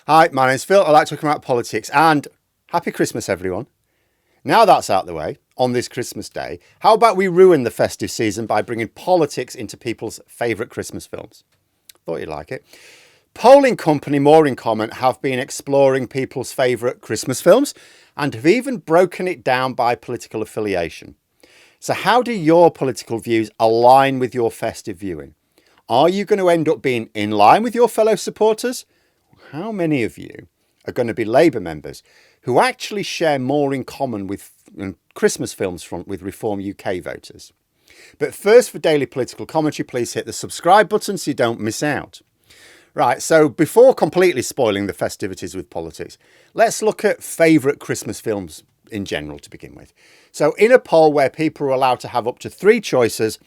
Hi, my name's Phil. I like talking about politics, and happy Christmas, everyone. Now that's out the way, on this Christmas day, how about we ruin the festive season by bringing politics into people's favourite Christmas films? Thought you'd like it. Polling company More in Common have been exploring people's favourite Christmas films and have even broken it down by political affiliation. So how do your political views align with your festive viewing? Are you going to end up being in line with your fellow supporters? How many of you are going to be Labour members who actually share more in common with Christmas films with Reform UK voters? But first, for daily political commentary, please hit the subscribe button so you don't miss out. Right, so before completely spoiling the festivities with politics, let's look at favourite Christmas films in general to begin with. So in a poll where people were allowed to have up to 3 choices,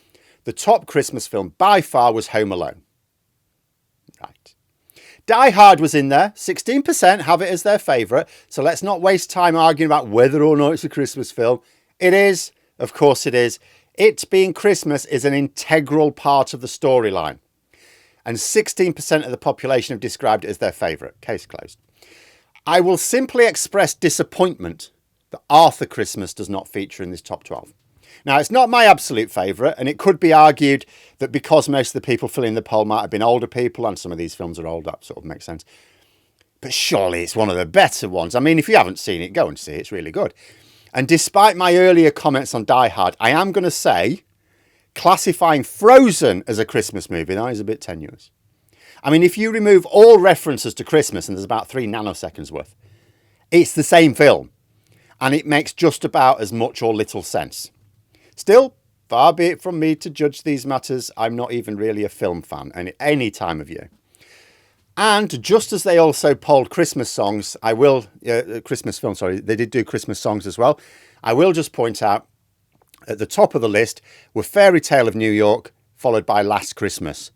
the top Christmas film by far was Home Alone. Right. Die Hard was in there. 16% have it as their favourite. So let's not waste time arguing about whether or not it's a Christmas film. It is. Of course it is. It being Christmas is an integral part of the storyline. And 16% of the population have described it as their favourite. Case closed. I will simply express disappointment that Arthur Christmas does not feature in this top 12. Now, it's not my absolute favourite, and it could be argued that because most of the people filling the poll might have been older people, and some of these films are old, that sort of makes sense. But surely it's one of the better ones. I mean, if you haven't seen it, go and see it. It's really good. And despite my earlier comments on Die Hard, I am going to say classifying Frozen as a Christmas movie, that is a bit tenuous. I mean, if you remove all references to Christmas, and there's about 3 nanoseconds worth, it's the same film. And it makes just about as much or little sense. Still, far be it from me to judge these matters. I'm not even really a film fan at any time of year. And just as they also polled Christmas songs, Christmas films, sorry, they did do Christmas songs as well. I will just point out at the top of the list were Fairy Tale of New York, followed by Last Christmas.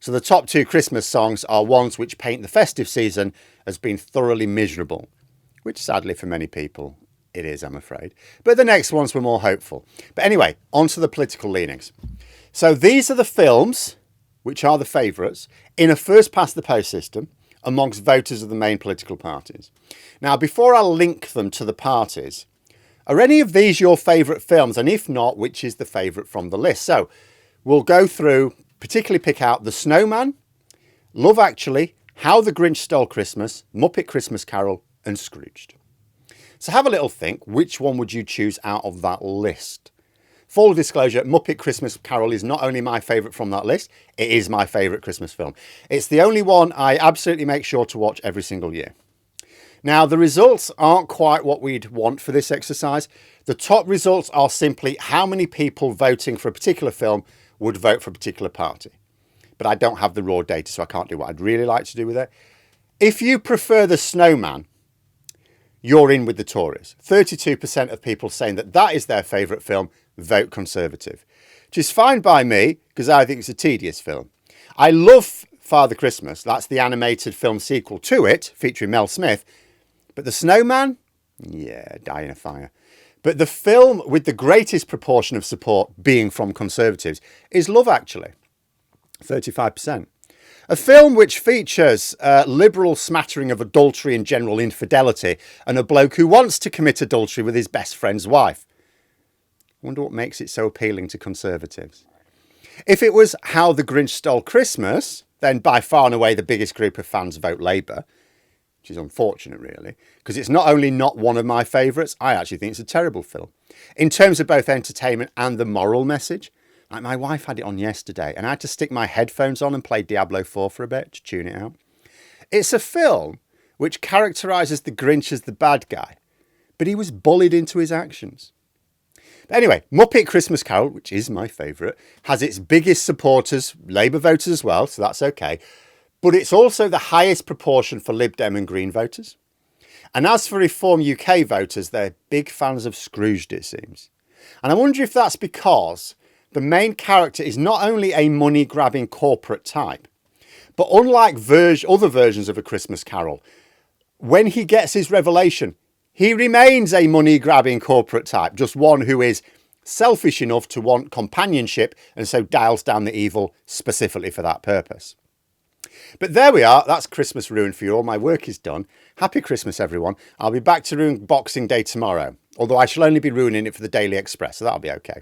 So the top 2 Christmas songs are ones which paint the festive season as being thoroughly miserable, which sadly for many people it is, I'm afraid. But the next ones were more hopeful. But anyway, on to the political leanings. So these are the films, which are the favourites, in a first past the post system amongst voters of the main political parties. Now, before I link them to the parties, are any of these your favourite films? And if not, which is the favourite from the list? So we'll go through, particularly pick out The Snowman, Love Actually, How the Grinch Stole Christmas, Muppet Christmas Carol, and Scrooged. So have a little think, which one would you choose out of that list? Full disclosure, Muppet Christmas Carol is not only my favourite from that list, it is my favourite Christmas film. It's the only one I absolutely make sure to watch every single year. Now, the results aren't quite what we'd want for this exercise. The top results are simply how many people voting for a particular film would vote for a particular party. But I don't have the raw data, so I can't do what I'd really like to do with it. If you prefer The Snowman, you're in with the Tories. 32% of people saying that that is their favourite film vote Conservative, which is fine by me because I think it's a tedious film. I love Father Christmas. That's the animated film sequel to it, featuring Mel Smith. But The Snowman? Yeah, die in a fire. But the film with the greatest proportion of support being from Conservatives is Love Actually, 35%. A film which features a liberal smattering of adultery and general infidelity and a bloke who wants to commit adultery with his best friend's wife. I wonder what makes it so appealing to Conservatives. If it was How the Grinch Stole Christmas, then by far and away the biggest group of fans vote Labour, which is unfortunate really, because it's not only not one of my favourites, I actually think it's a terrible film. In terms of both entertainment and the moral message, like my wife had it on yesterday and I had to stick my headphones on and play Diablo 4 for a bit to tune it out. It's a film which characterises the Grinch as the bad guy, but he was bullied into his actions. But anyway, Muppet Christmas Carol, which is my favourite, has its biggest supporters, Labour voters as well, so that's okay. But it's also the highest proportion for Lib Dem and Green voters. And as for Reform UK voters, they're big fans of Scrooged, it seems. And I wonder if that's because the main character is not only a money-grabbing corporate type, but unlike other versions of A Christmas Carol, when he gets his revelation, he remains a money-grabbing corporate type, just one who is selfish enough to want companionship and so dials down the evil specifically for that purpose. But there we are. That's Christmas ruined for you all. My work is done. Happy Christmas, everyone. I'll be back to ruin Boxing Day tomorrow, although I shall only be ruining it for the Daily Express, so that'll be okay.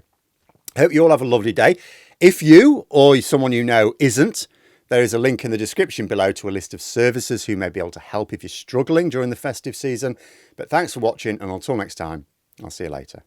I hope you all have a lovely day. If you or someone you know isn't, there is a link in the description below to a list of services who may be able to help if you're struggling during the festive season. But thanks for watching, and until next time, I'll see you later.